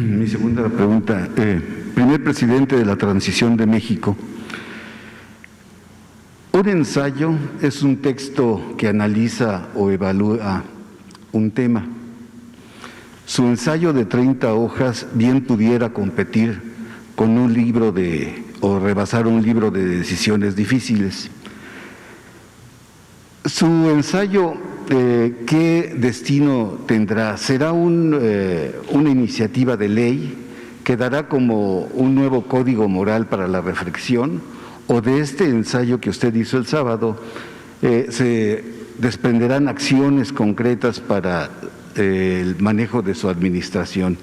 Mi segunda pregunta. Primer presidente de la Transición de México. Un ensayo es un texto que analiza o evalúa un tema. Su ensayo de 30 hojas bien pudiera competir con un libro o rebasar un libro de decisiones difíciles. Su ensayo, ¿qué destino tendrá? ¿Será una iniciativa de ley que dará como un nuevo código moral para la reflexión? ¿O de este ensayo que usted hizo el sábado se desprenderán acciones concretas para el manejo de su administración?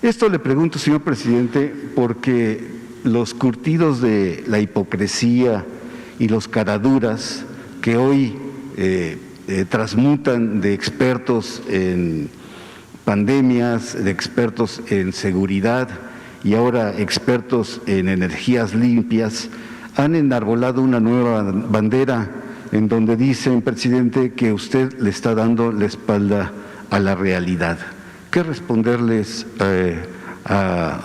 Esto le pregunto, señor presidente, porque los curtidos de la hipocresía y los caraduras que hoy transmutan de expertos en pandemias, de expertos en seguridad y ahora expertos en energías limpias, han enarbolado una nueva bandera en donde dicen, presidente, que usted le está dando la espalda a la realidad. ¿Qué responderles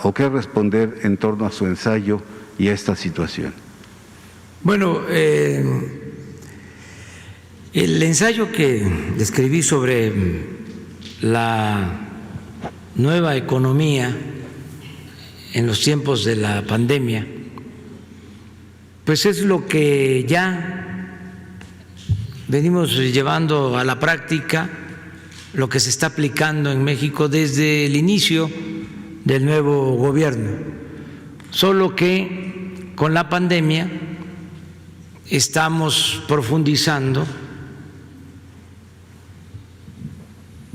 o qué responder en torno a su ensayo y a esta situación? Bueno, el ensayo que escribí sobre la nueva economía en los tiempos de la pandemia, pues es lo que ya venimos llevando a la práctica, lo que se está aplicando en México desde el inicio del nuevo gobierno, solo que con la pandemia estamos profundizando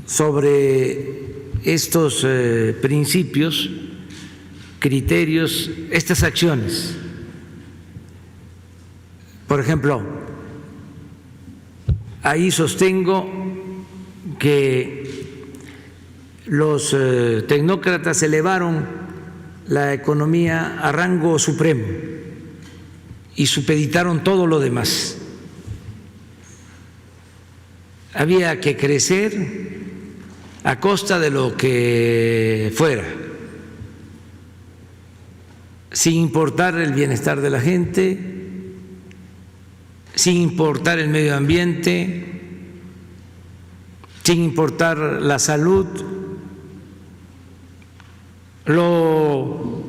sobre estos principios, criterios, estas acciones. Por ejemplo, ahí sostengo que los tecnócratas elevaron la economía a rango supremo y supeditaron todo lo demás. Había que crecer a costa de lo que fuera, sin importar el bienestar de la gente, sin importar el medio ambiente, sin importar la salud. Lo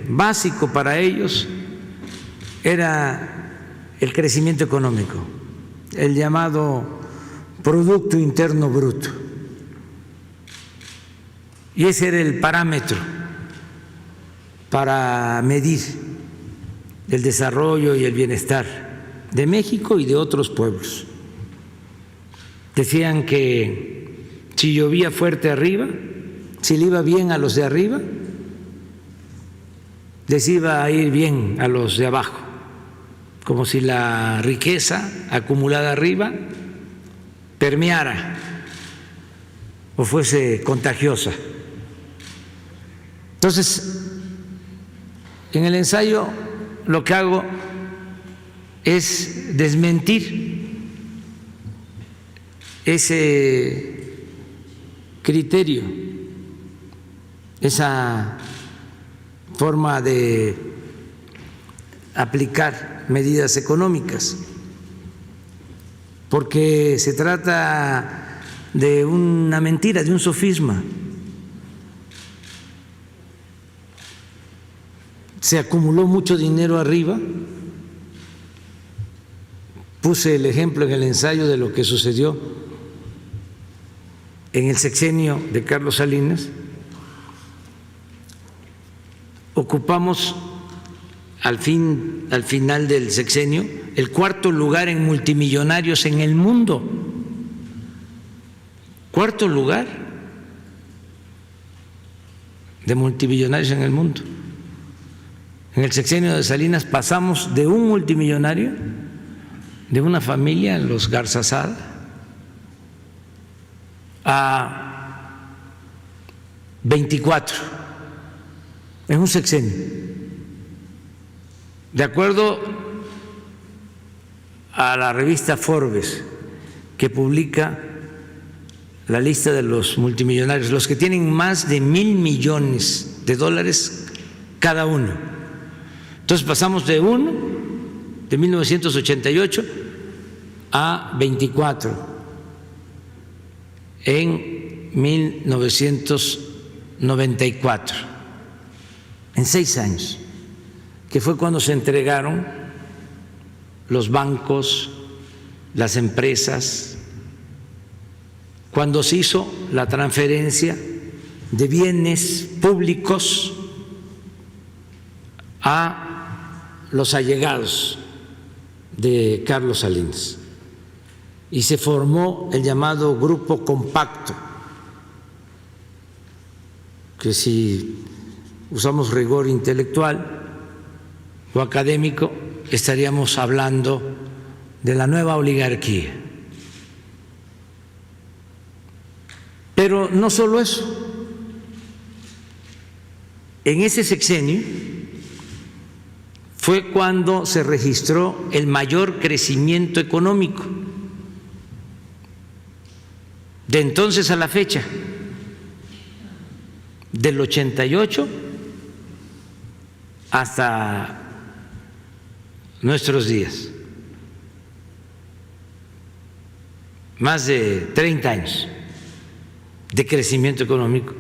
básico para ellos era el crecimiento económico, el llamado Producto Interno Bruto. Y ese era el parámetro para medir el desarrollo y el bienestar de México y de otros pueblos. Decían que si llovía fuerte arriba, si le iba bien a los de arriba, les iba a ir bien a los de abajo, como si la riqueza acumulada arriba permeara o fuese contagiosa. Entonces, en el ensayo lo que hago es desmentir ese criterio, esa forma de aplicar medidas económicas, porque se trata de una mentira, de un sofisma. Se acumuló mucho dinero arriba. Puse el ejemplo en el ensayo de lo que sucedió en el sexenio de Carlos Salinas. Ocupamos al final del sexenio el cuarto lugar en multimillonarios en el mundo. Cuarto lugar de multimillonarios en el mundo. En el sexenio de Salinas pasamos de un multimillonario, de una familia, los Garzazada, a 24 en un sexenio. De acuerdo a la revista Forbes, que publica la lista de los multimillonarios, los que tienen más de $1,000 millones cada uno. Entonces pasamos de 1 de 1988 a 24 en 1994, en 6 años, que fue cuando se entregaron los bancos, las empresas, cuando se hizo la transferencia de bienes públicos a los allegados de Carlos Salinas y se formó el llamado Grupo Compacto, que si usamos rigor intelectual o académico estaríamos hablando de la nueva oligarquía. Pero no solo eso, en ese sexenio fue cuando se registró el mayor crecimiento económico de entonces a la fecha, del 88 hasta nuestros días, más de 30 años de crecimiento económico.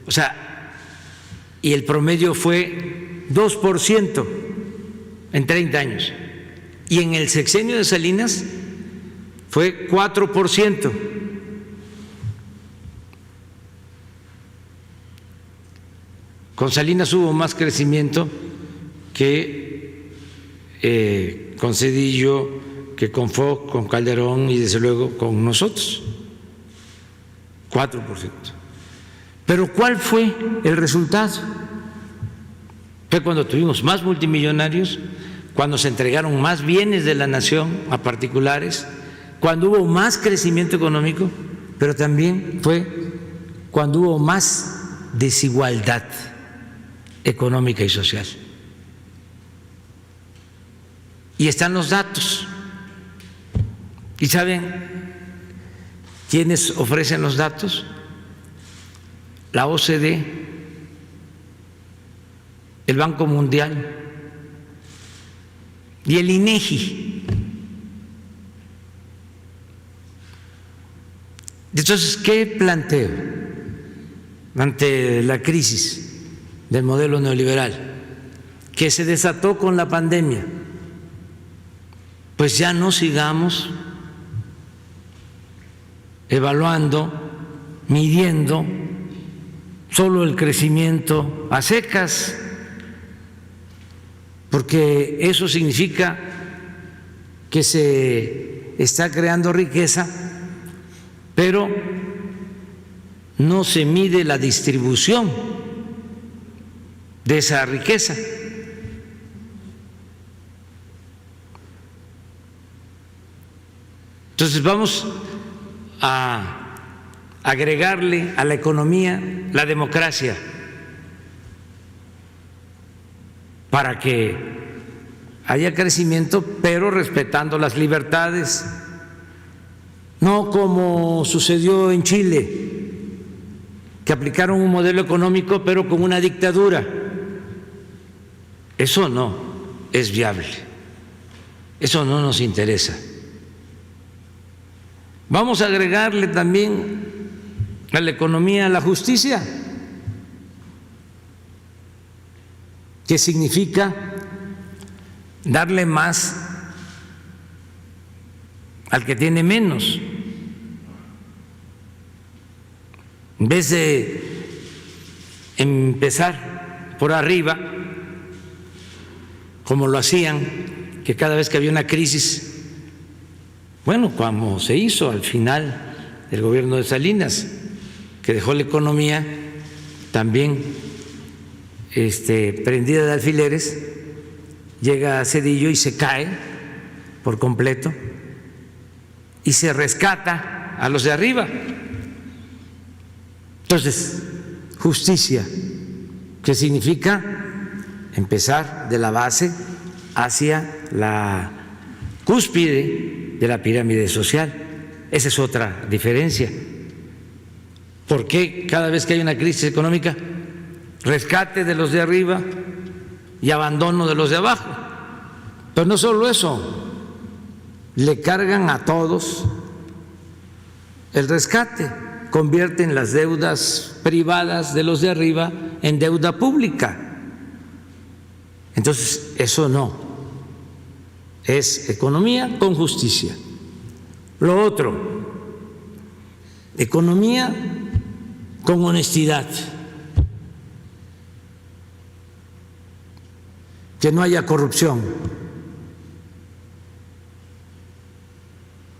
O sea, y el promedio fue 2% en 30 años. Y en el sexenio de Salinas fue 4%. Con Salinas hubo más crecimiento que con Zedillo, que con Fox, con Calderón y desde luego con nosotros. 4%. Pero ¿cuál fue el resultado? Fue cuando tuvimos más multimillonarios, cuando se entregaron más bienes de la nación a particulares, cuando hubo más crecimiento económico, pero también fue cuando hubo más desigualdad económica y social. Y están los datos. ¿Y saben quiénes ofrecen los datos? La OCDE, el Banco Mundial y el INEGI. Entonces, ¿qué planteo ante la crisis del modelo neoliberal que se desató con la pandemia? Pues ya no sigamos evaluando, midiendo solo el crecimiento a secas, porque eso significa que se está creando riqueza, pero no se mide la distribución de esa riqueza. Entonces vamos a agregarle a la economía la democracia para que haya crecimiento, pero respetando las libertades, no como sucedió en Chile, que aplicaron un modelo económico pero con una dictadura. Eso no es viable, eso no nos interesa. Vamos a agregarle también a la economía la justicia, que significa darle más al que tiene menos. En vez de empezar por arriba, como lo hacían, que cada vez que había una crisis, bueno, como se hizo al final del gobierno de Salinas, que dejó la economía también prendida de alfileres, llega Zedillo y se cae por completo y se rescata a los de arriba. Entonces, justicia, que significa empezar de la base hacia la cúspide de la pirámide social. Esa es otra diferencia. ¿Por qué cada vez que hay una crisis económica, rescate de los de arriba y abandono de los de abajo? Pero no solo eso, le cargan a todos el rescate, convierten las deudas privadas de los de arriba en deuda pública. Entonces, eso no es economía con justicia. Lo otro, economía con honestidad, que no haya corrupción,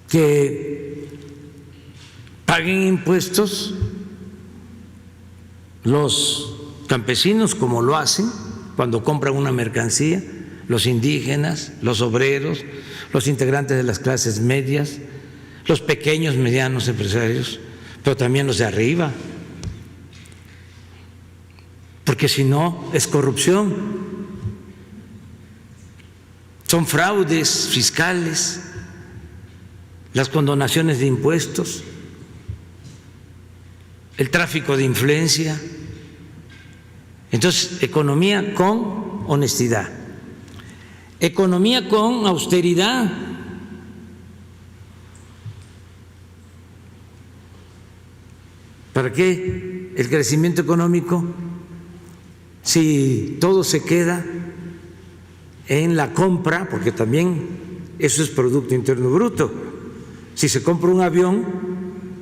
que paguen impuestos los campesinos como lo hacen cuando compran una mercancía, los indígenas, los obreros, los integrantes de las clases medias, los pequeños, medianos empresarios, pero también los de arriba, porque si no es corrupción, son fraudes fiscales, las condonaciones de impuestos, el tráfico de influencia. Entonces, economía con honestidad, economía con austeridad. ¿Para qué el crecimiento económico si todo se queda en la compra? Porque también eso es Producto Interno Bruto. Si se compra un avión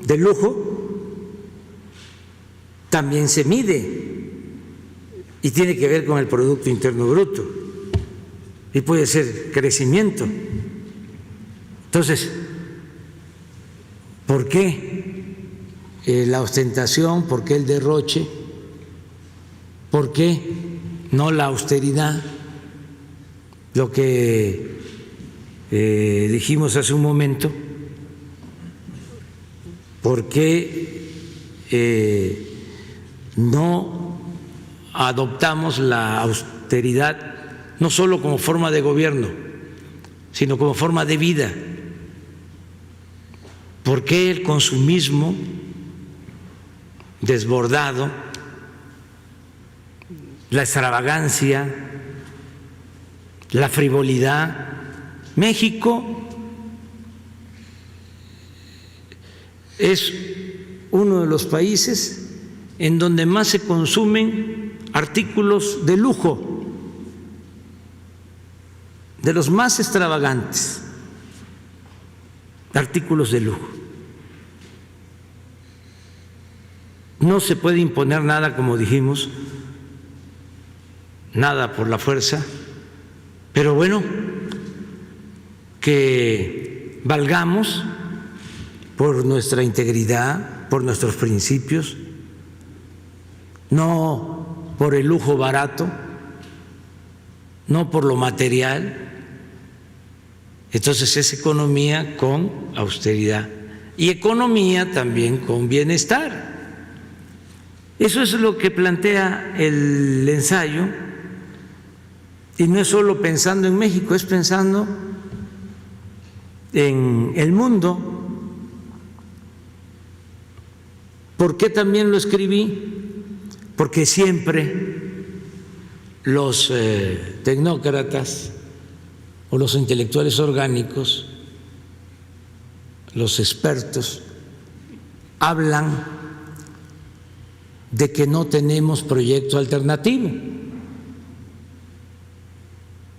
de lujo, también se mide y tiene que ver con el Producto Interno Bruto y puede ser crecimiento. Entonces, ¿por qué la ostentación? ¿Por qué el derroche? ¿Por qué no la austeridad? Lo que dijimos hace un momento, ¿por qué no adoptamos la austeridad no solo como forma de gobierno, sino como forma de vida? ¿Por qué el consumismo desbordado, la extravagancia, la frivolidad? México es uno de los países en donde más se consumen artículos de lujo, de los más extravagantes artículos de lujo. No se puede imponer nada, como dijimos, nada por la fuerza, pero bueno, que valgamos por nuestra integridad, por nuestros principios, no por el lujo barato, no por lo material. Entonces es economía con austeridad y economía también con bienestar. Eso es lo que plantea el ensayo, y no es solo pensando en México, es pensando en el mundo. ¿Por qué también lo escribí? Porque siempre los tecnócratas o los intelectuales orgánicos, los expertos, hablan de que no tenemos proyecto alternativo.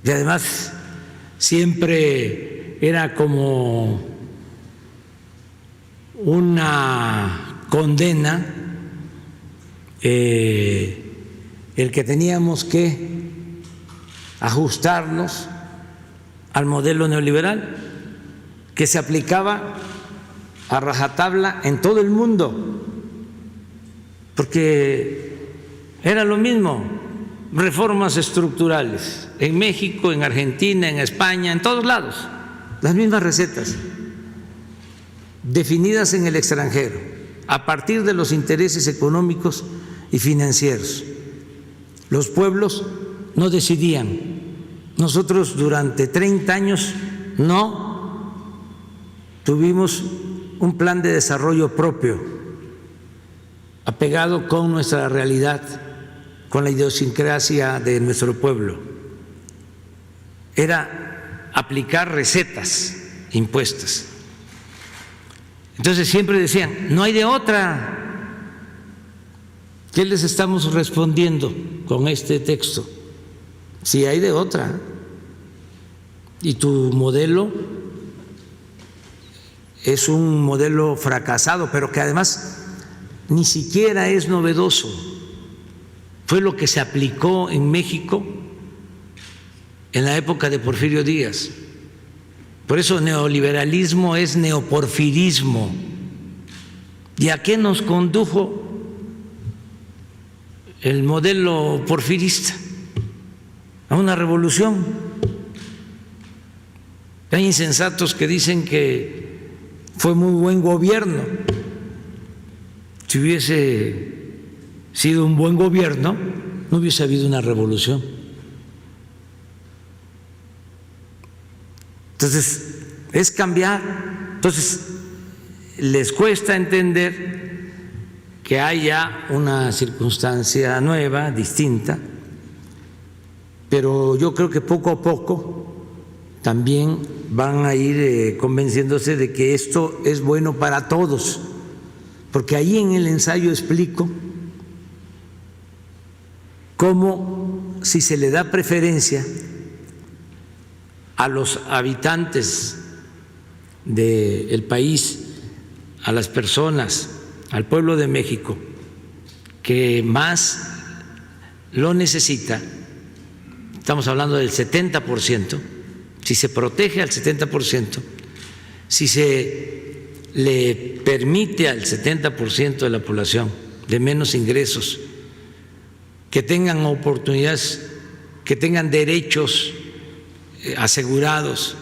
Y además siempre era como una condena el que teníamos que ajustarnos al modelo neoliberal que se aplicaba a rajatabla en todo el mundo, porque era lo mismo, reformas estructurales en México, en Argentina, en España, en todos lados, las mismas recetas definidas en el extranjero a partir de los intereses económicos y financieros. Los pueblos no decidían. Nosotros durante 30 años no tuvimos un plan de desarrollo propio. apegado con nuestra realidad, con la idiosincrasia de nuestro pueblo. Era aplicar recetas impuestas. Entonces siempre decían, no hay de otra. ¿Qué les estamos respondiendo con este texto? Sí hay de otra. Y tu modelo es un modelo fracasado, pero que además ni siquiera es novedoso. Fue lo que se aplicó en México en la época de Porfirio Díaz. Por eso neoliberalismo es neoporfirismo. ¿Y a qué nos condujo el modelo porfirista? A una revolución. Hay insensatos que dicen que fue muy buen gobierno. Si hubiese sido un buen gobierno, no hubiese habido una revolución. Entonces, es cambiar. Entonces, les cuesta entender que haya una circunstancia nueva, distinta, pero yo creo que poco a poco también van a ir convenciéndose de que esto es bueno para todos, porque ahí en el ensayo explico cómo si se le da preferencia a los habitantes del país, a las personas, al pueblo de México que más lo necesita, estamos hablando del 70%, si se protege al 70%, si se le permite al 70% de la población de menos ingresos que tengan oportunidades, que tengan derechos asegurados,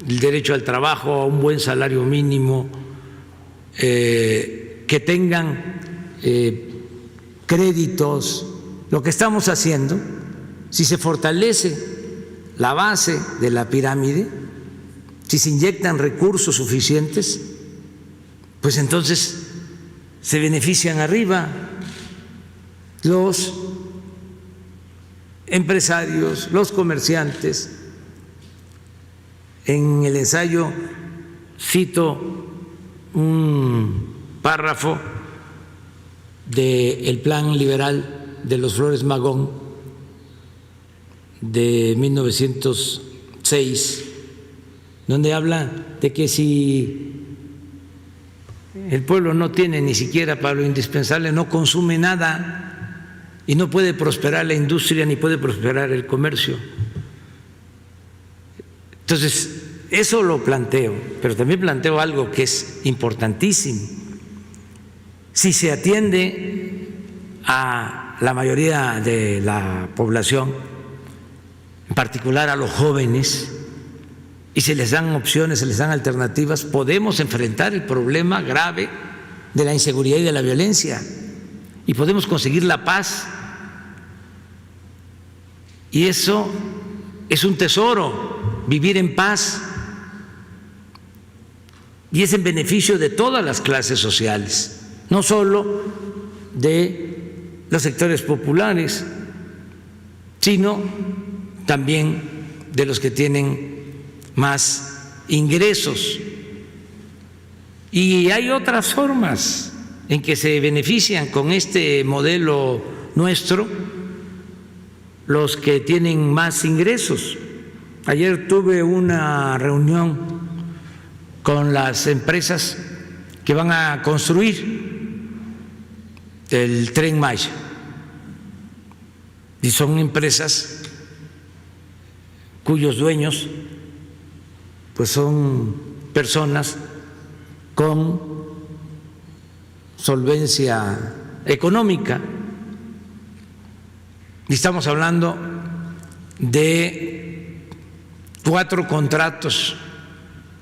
el derecho al trabajo, a un buen salario mínimo, que tengan créditos, lo que estamos haciendo, si se fortalece la base de la pirámide, si se inyectan recursos suficientes, pues entonces se benefician arriba los empresarios, los comerciantes. En el ensayo cito un párrafo del Plan Liberal de los Flores Magón de 1906, donde habla de que si el pueblo no tiene ni siquiera para lo indispensable, no consume nada y no puede prosperar la industria ni puede prosperar el comercio. Entonces, eso lo planteo, pero también planteo algo que es importantísimo. Si se atiende a la mayoría de la población, en particular a los jóvenes, y se les dan opciones, se les dan alternativas, podemos enfrentar el problema grave de la inseguridad y de la violencia, y podemos conseguir la paz. Y eso es un tesoro, vivir en paz, y es en beneficio de todas las clases sociales, no solo de los sectores populares, sino también de los que tienen más ingresos. Y hay otras formas en que se benefician con este modelo nuestro los que tienen más ingresos. Ayer tuve una reunión con las empresas que van a construir el Tren Maya, y son empresas cuyos dueños pues son personas con solvencia económica, y estamos hablando de 4 contratos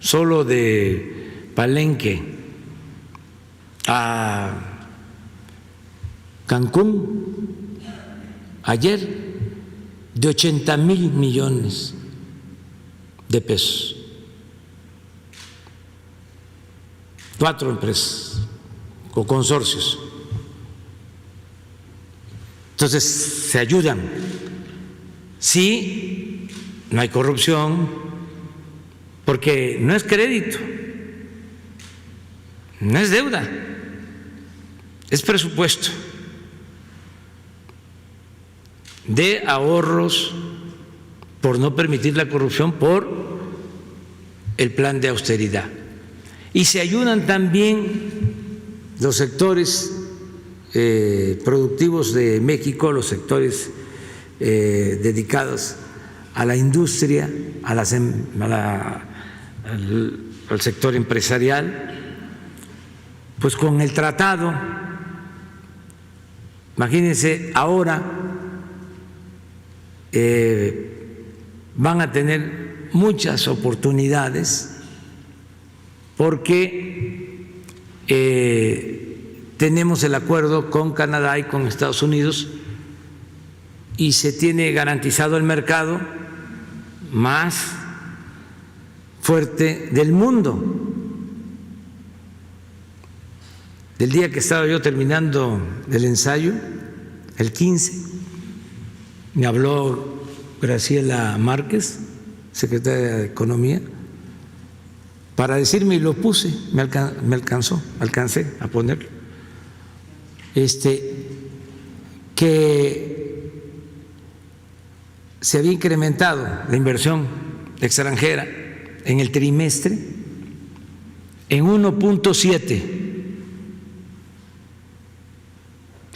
solo de Palenque a Cancún ayer de 80,000 millones de pesos. 4 empresas o consorcios Entonces se ayudan. Sí, no hay corrupción, porque no es crédito, no es deuda, es presupuesto de ahorros por no permitir la corrupción por el plan de austeridad. Y se ayudan también los sectores productivos de México, los sectores dedicados a la industria, al sector empresarial, pues con el tratado. Imagínense, ahora van a tener muchas oportunidades porque tenemos el acuerdo con Canadá y con Estados Unidos y se tiene garantizado el mercado más fuerte del mundo. El día que estaba yo terminando el ensayo, el 15, me habló Graciela Márquez, secretaria de Economía, para decirme, y lo puse, alcancé a ponerlo, que se había incrementado la inversión extranjera en el trimestre en 1.7,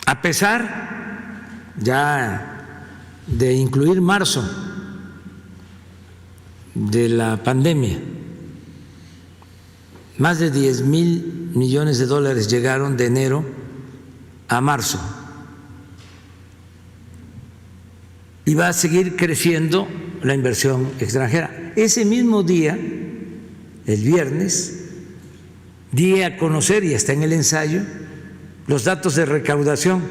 a pesar ya de incluir marzo de la pandemia. Más de 10,000 millones de dólares llegaron de enero a marzo. Y va a seguir creciendo la inversión extranjera. Ese mismo día, el viernes, di a conocer, y está en el ensayo, los datos de recaudación.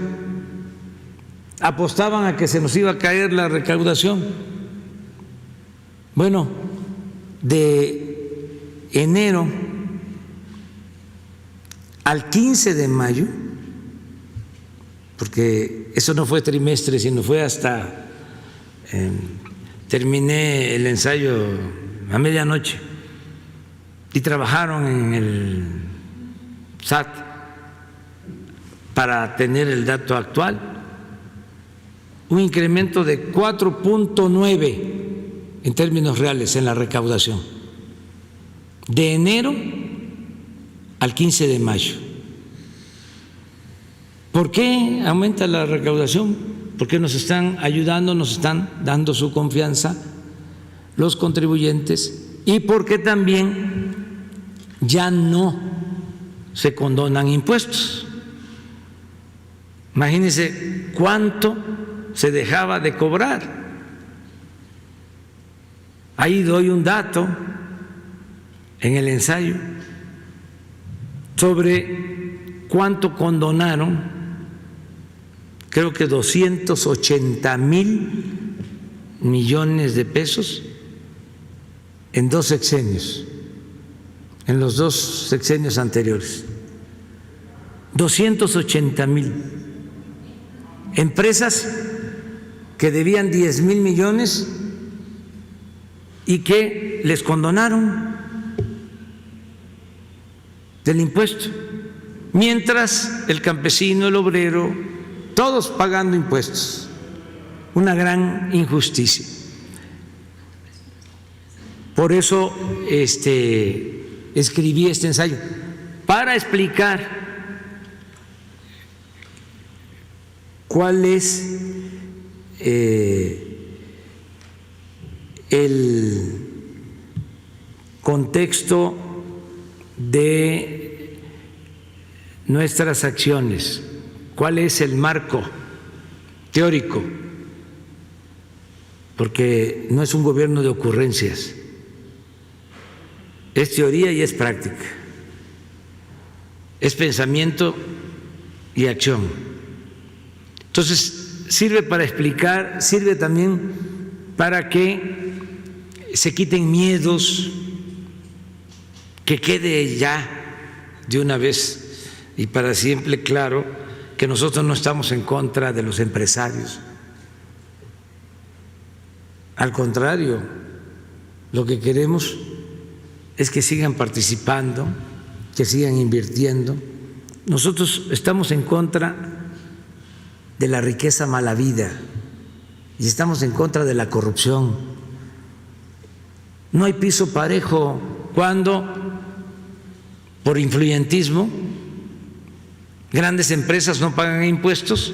Apostaban a que se nos iba a caer la recaudación. Bueno, de enero al 15 de mayo, porque eso no fue trimestre, sino fue hasta terminé el ensayo a medianoche y trabajaron en el SAT para tener el dato actual, un incremento de 4.9 en términos reales en la recaudación, de enero al 15 de mayo. ¿Por qué aumenta la recaudación? Porque nos están ayudando, nos están dando su confianza los contribuyentes, y porque también ya no se condonan impuestos. Imagínense cuánto se dejaba de cobrar. Ahí doy un dato en el ensayo sobre cuánto condonaron. Creo que 280,000 millones de pesos en 2 sexenios, en los 2 sexenios anteriores. 280,000 empresas que debían 10,000 millones y que les condonaron del impuesto, mientras el campesino, el obrero, todos pagando impuestos. Una gran injusticia. Por eso escribí este ensayo, para explicar cuál es el contexto de nuestras acciones, cuál es el marco teórico, porque no es un gobierno de ocurrencias, es teoría y es práctica, es pensamiento y acción. Entonces, sirve para explicar, sirve también para que se quiten miedos, que quede ya de una vez y para siempre claro que nosotros no estamos en contra de los empresarios. Al contrario, lo que queremos es que sigan participando, que sigan invirtiendo. Nosotros estamos en contra de la riqueza mal habida y estamos en contra de la corrupción. No hay piso parejo cuando, por influyentismo, grandes empresas no pagan impuestos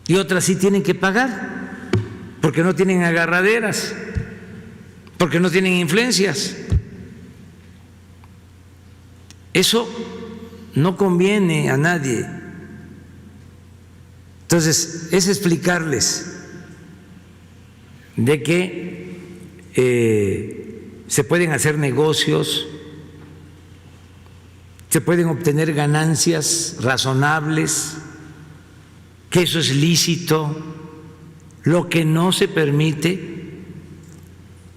y otras sí tienen que pagar porque no tienen agarraderas, porque no tienen influencias. Eso no conviene a nadie. Entonces, es explicarles de que se pueden hacer negocios, se pueden obtener ganancias razonables, que eso es lícito. Lo que no se permite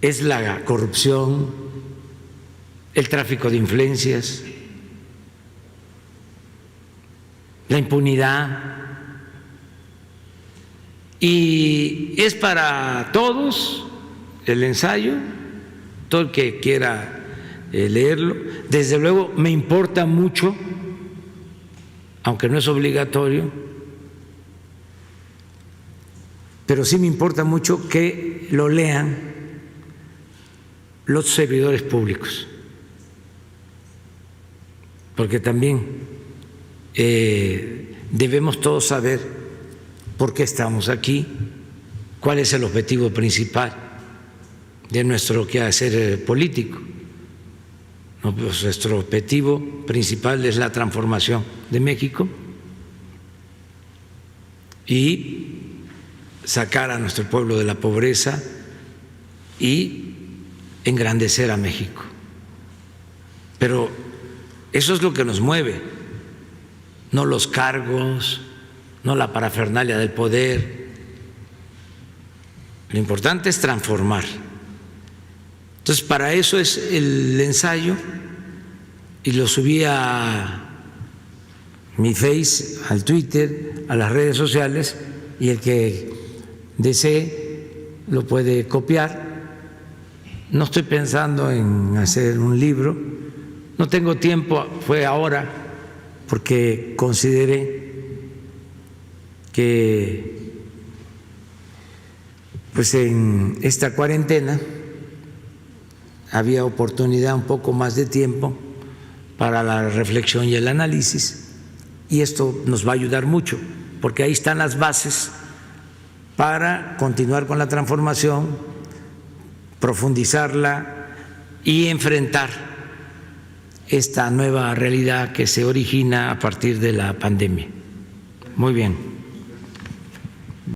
es la corrupción, el tráfico de influencias, la impunidad. Y es para todos el ensayo, todo el que quiera leerlo. Desde luego me importa mucho, aunque no es obligatorio, pero sí me importa mucho que lo lean los servidores públicos, porque también debemos todos saber por qué estamos aquí, cuál es el objetivo principal de nuestro quehacer político. No, pues nuestro objetivo principal es la transformación de México y sacar a nuestro pueblo de la pobreza y engrandecer a México. Pero eso es lo que nos mueve, no los cargos, no la parafernalia del poder. Lo importante es transformar. Entonces, para eso es el ensayo, y lo subí a mi Face, al Twitter, a las redes sociales, y el que desee lo puede copiar. No estoy pensando en hacer un libro, no tengo tiempo, fue ahora porque consideré que pues en esta cuarentena había oportunidad, un poco más de tiempo para la reflexión y el análisis, y esto nos va a ayudar mucho, porque ahí están las bases para continuar con la transformación, profundizarla y enfrentar esta nueva realidad que se origina a partir de la pandemia. Muy bien.